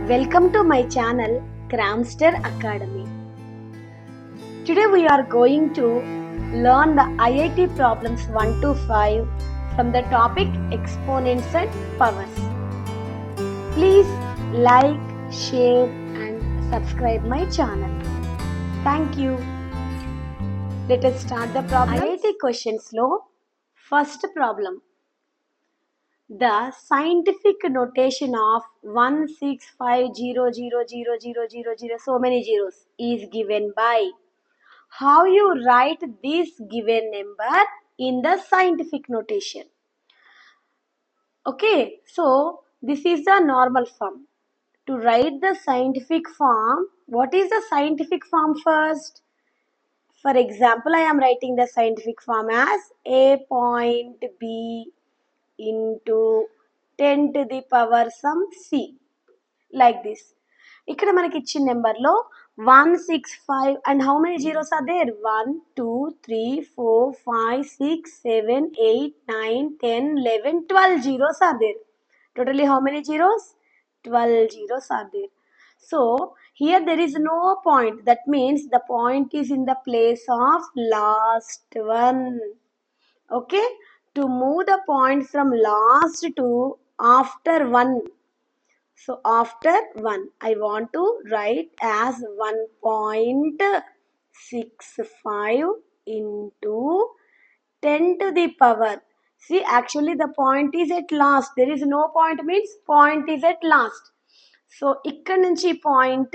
Welcome to my channel Cramster Academy. Today we are going to learn the IIT problems 1 to 5 from the topic exponents and powers. Please like, share and subscribe my channel. Thank you. Let us start the problem. IIT questions lo first problem. The scientific notation of 165000000 so many zeros is given by. How you write this given number in the scientific notation? Okay, so this is the normal form. To write the scientific form, what is the scientific form first? For example, I am writing the scientific form as A point B into 10 to the power some C. Like this. ఇక్కడ మనకి ఇచ్చిన నెంబర్లో 165 and how many zeros are there? 1 2 3 4 5 6 7 8 9 10 11 12 zeros are there. Totally how many zeros? 12 zeros are there. So here there is no point. That means the point is in the place of last one. Okay, to move the point from last to after one. So after 1, I want to write as 1.65 into 10 to the power. See, actually the point is at last. There is no point means point is at last. So ikkada nunchi point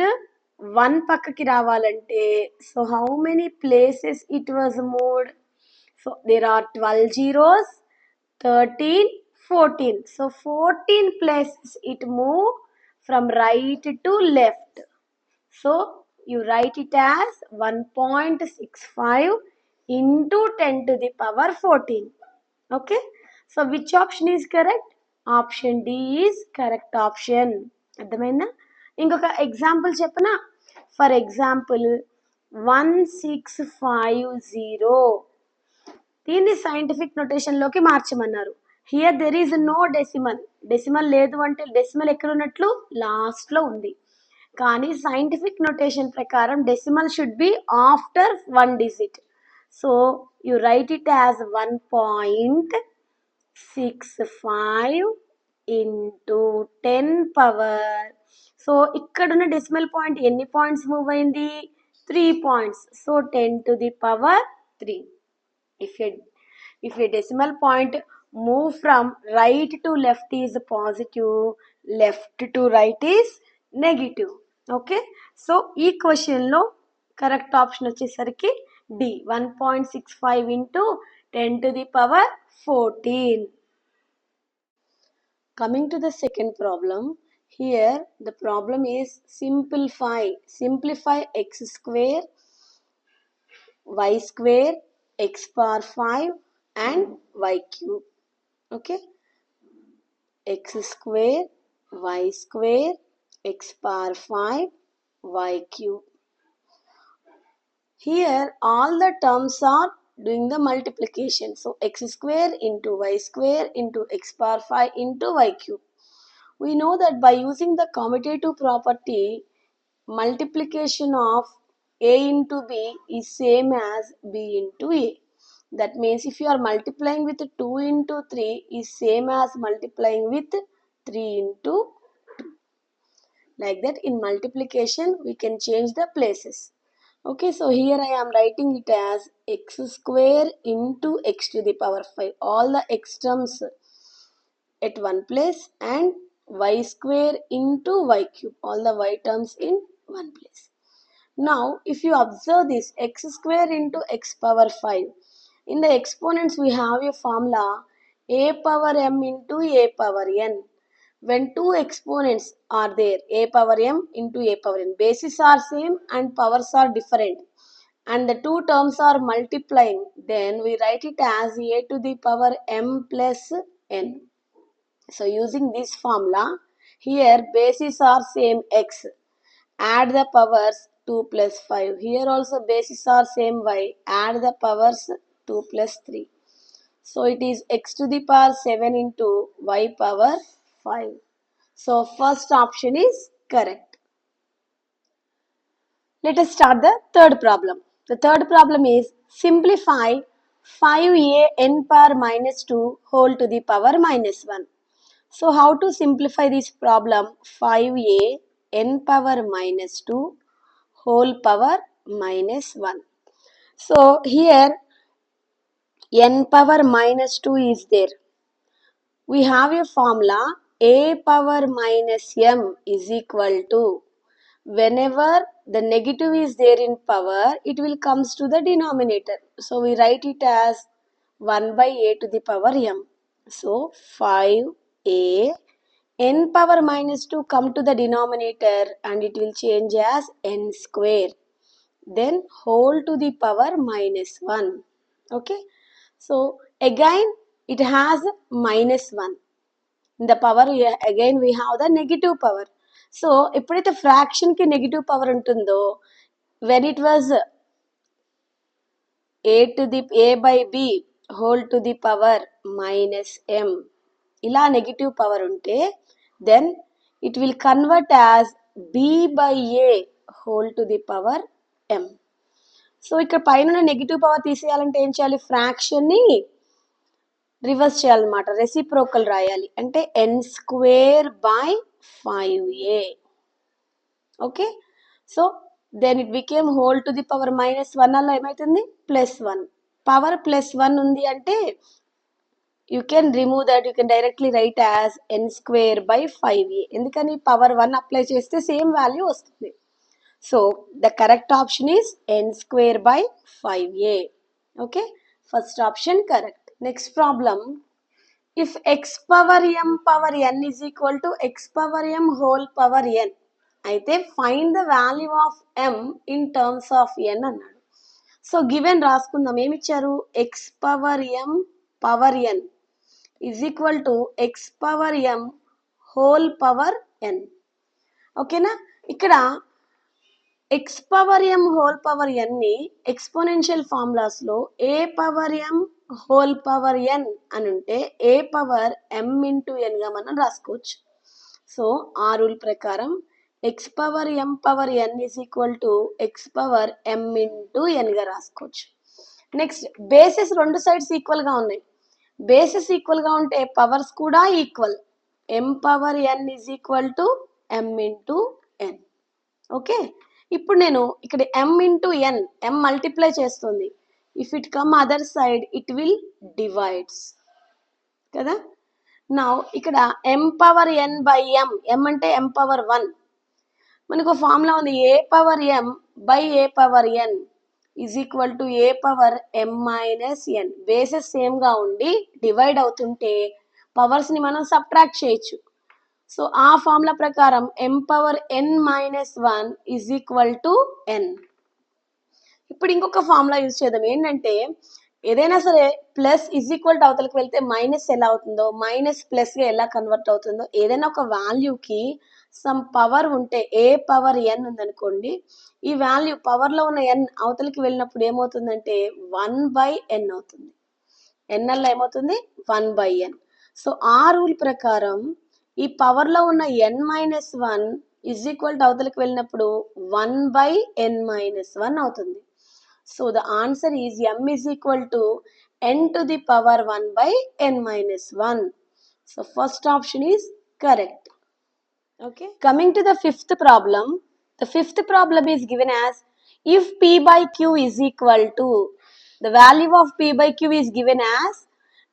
1 pakkaki ravalante. So how many places it was moved? So there are 12 zeros, 13, 14. So 14 places it moved from right to left. So you write it as 1.65 into 10 to the power 14. Okay. So which option is correct? Option D is correct option. అర్థమైందా? ఇంకొక example చెప్పనా? For example 1650. దీన్ని scientific నొటేషన్లోకి మార్చమన్నారు. Here there is no decimal. Decimal లేదు అంటే decimal ఎక్కడ ఉన్నట్లు? లాస్ట్లో ఉంది. కానీ సైంటిఫిక్ నొటేషన్ ప్రకారం decimal should be after 1 digit. So you write it as 1.65 into 10 power. So ఇక్కడున్న డెసిమల్ పాయింట్ ఎన్ని పాయింట్స్ మూవ్ అయింది? 3 points. So 10 to the power 3. If a decimal point move from right to left is positive, left to right is negative. Okay, so ఈ question లో correct option వచ్చేసరికి D 1.65 into 10 to the power 14. Coming to the second problem, here the problem is simplify x square, y square, x power 5 and y cube. Okay, x square, y square, x power 5, y cube. Here all the terms are doing the multiplication. So x square into y square into x power 5 into y cube. We know that by using the commutative property, multiplication of a into b is same as b into a. That means if you are multiplying with 2 into 3 is same as multiplying with 3 into 2. Like that in multiplication we can change the places. Okay, so here I am writing it as x square into x to the power 5. All the x terms at one place and y square into y cube. All the y terms in one place. Now if you observe this x square into x power 5. In the exponents we have a formula a power m into a power n. When two exponents are there, a power m into a power n, bases are same and powers are different and the two terms are multiplying, then we write it as a to the power m plus n. So using this formula, here bases are same x, add the powers 2 plus 5. Here also bases are same y, add the powers 2 plus 3. So it is x to the power 7 into y power 5. So first option is correct. Let us start the third problem. The third problem is simplify 5a n power minus 2 whole to the power minus 1. So how to simplify this problem? 5a n power minus 2 whole power minus 1. So here n power minus 2 is there. We have a formula a power minus m is equal to, whenever the negative is there in power, it will comes to the denominator. So we write it as 1 by a to the power m. So 5a n power minus 2 come to the denominator and it will change as n square. Then whole to the power minus 1. Okay. So again it has minus 1. In the power again we have the negative power. So ఎప్పుడైతే fraction కి negative power ఉంటుందో, when it was a by b whole to the power minus m, ఇలా negative power ఉంటే then it will convert as b by a whole to the power m. So ఇక్కడ పైన negative power తీసేయాలంటే ఏం చేయాలి? Fraction ని reverse చేయాలన్నమాట, reciprocal రాయాలి. అంటే n square by 5a. Okay. So then it became whole to the power minus 1 అలా ఏమవుతుంది? ప్లస్ 1. పవర్ ప్లస్ 1 ఉంది అంటే you can remove that, you can directly right as N square by 5a. ఎందుకని power 1 apply చేస్తే same value వస్తుంది. So the correct option is n square by 5a. Okay, first option correct. Next problem, if x power n is equal to x power m whole power n, అయితే find the value of m in terms of n అన్నాడు. So given రాసుకుందాం. ఏమి ఇచ్చారు? x power m power n is equal to x power m whole power n. ఓకేనా? ఇక్కడ x power m whole power n ని exponential formulas లో a power m whole power n అని ఉంటే a power m into n గా మనం రాసుకోవచ్చు. So ఆ రూల్ ప్రకారం x power m power n is equal to x power m into n గా రాసుకోవచ్చు. నెక్స్ట్ బేసెస్ రెండు సైడ్స్ ఈక్వల్ గా ఉన్నాయి. బేసెస్ ఈక్వల్ గా ఉంటే పవర్స్ కూడా equal. m power n is equal to m into n. Okay. ఇప్పుడు నేను ఇక్కడ m into n, m multiply చేస్తుంది. If it come other side it will divides కదా. నా ఇక్కడ m power n by m, m అంటే m power 1. మనకు formula ఉంది a power m by a power n is equal to a power m minus n. Bases same గా ఉండి divide అవుతుంటే powers ని మనం సబ్ట్రాక్ట్ చేయొచ్చు. సో ఆ ఫార్ములా ప్రకారం m power n minus 1 is equal to n. ఇప్పుడు ఇంకొక ఫార్ములా యూజ్ చేద్దాం. ఏంటంటే ఏదైనా సరే ప్లస్ ఈజ్ ఈక్వల్ టు అవతలకి వెళ్తే మైనస్ ఎలా అవుతుందో, మైనస్ ప్లస్ గా ఎలా కన్వర్ట్ అవుతుందో, ఏదైనా ఒక వాల్యూకి సమ్ పవర్ ఉంటే ఏ పవర్ n ఉందనుకోండి, ఈ వాల్యూ పవర్ లో ఉన్న n అవతలకి వెళ్ళినప్పుడు ఏమవుతుందంటే 1 by n అవుతుంది. n అలా ఏమవుతుంది? 1 by n. సో ఆ రూల్ ప్రకారం ఈ పవర్ లో ఉన్న n minus 1 is equal to అవతలకి వెళ్ళినప్పుడు 1 by n మైనస్ 1 అవుతుంది. So the answer is m is equal to n to the power 1 by n minus 1. So first option is correct. Okay, coming to the fifth problem. The fifth problem is given as if p by q is equal to, the value of p by q is given as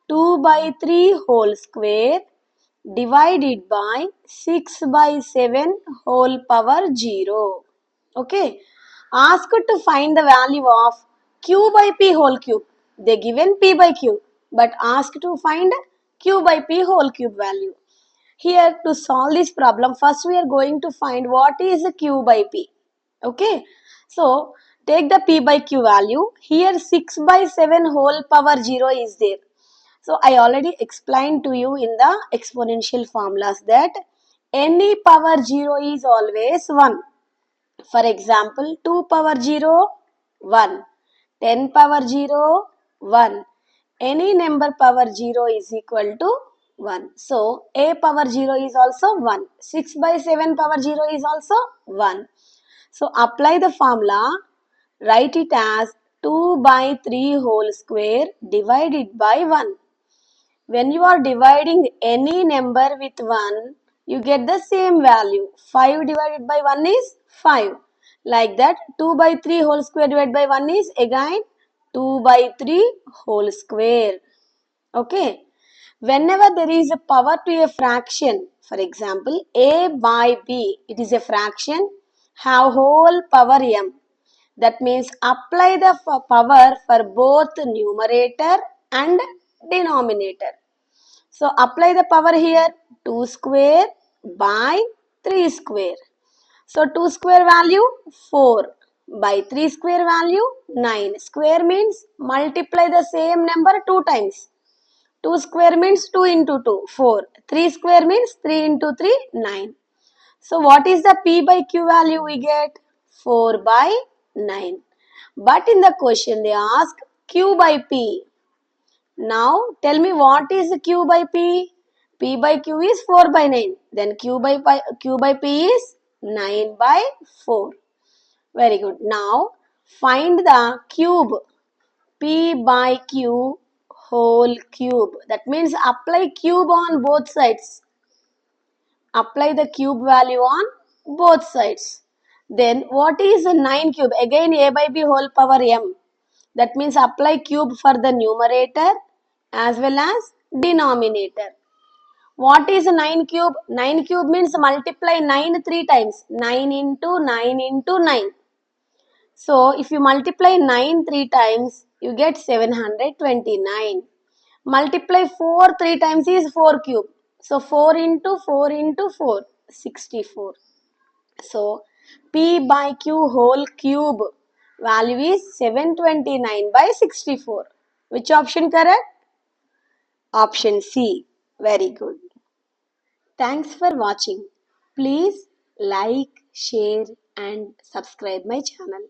2 by 3 whole square divided by 6 by 7 whole power 0. Okay, asked to find the value of q by p whole cube. They given p by q but asked to find q by p whole cube value. Here to solve this problem, first we are going to find what is q by p. Okay, so take the p by q value. Here 6 by 7 whole power 0 is there. So I already explained to you in the exponential formulas that any power 0 is always 1. For example, 2 power 0, 1. 10 power 0, 1. Any number power 0 is equal to 1. So a power 0 is also 1. 6 by 7 power 0 is also 1. So apply the formula. Write it as 2 by 3 whole square divided by 1. When you are dividing any number with 1, you get the same value. 5 divided by 1 is 5. Like that, 2 by 3 whole square divided by 1 is again 2 by 3 whole square. Okay. Whenever there is a power to a fraction, for example, a by b, it is a fraction, have whole power m. That means apply the power for both numerator and denominator. So apply the power here, 2 square by 3 square. So 2 square value 4 by 3 square value 9. Square means multiply the same number 2 times. 2 square means 2 into 2, 4. 3 square means 3 into 3, 9. So what is the P by Q value we get? 4 by 9. But in the question they ask Q by P. Now tell me what is Q by P? P by Q is 4 by 9. Then Q by P is 9 by 4. Very good. Now find the cube. P by Q whole cube. That means apply cube on both sides. Apply the cube value on both sides. Then what is 9 cube? Again a by b whole power m. That means apply cube for the numerator as well as denominator. What is 9 cube? 9 cube means multiply 9 3 times. 9 into 9 into 9. So if you multiply 9 3 times, you get 729. Multiply 4 3 times is 4 cube. So 4 into 4 into 4, 64. So P by Q whole cube value is 729 by 64. Which option correct? Option C. Very good. Thanks for watching. Please like, share and subscribe my channel.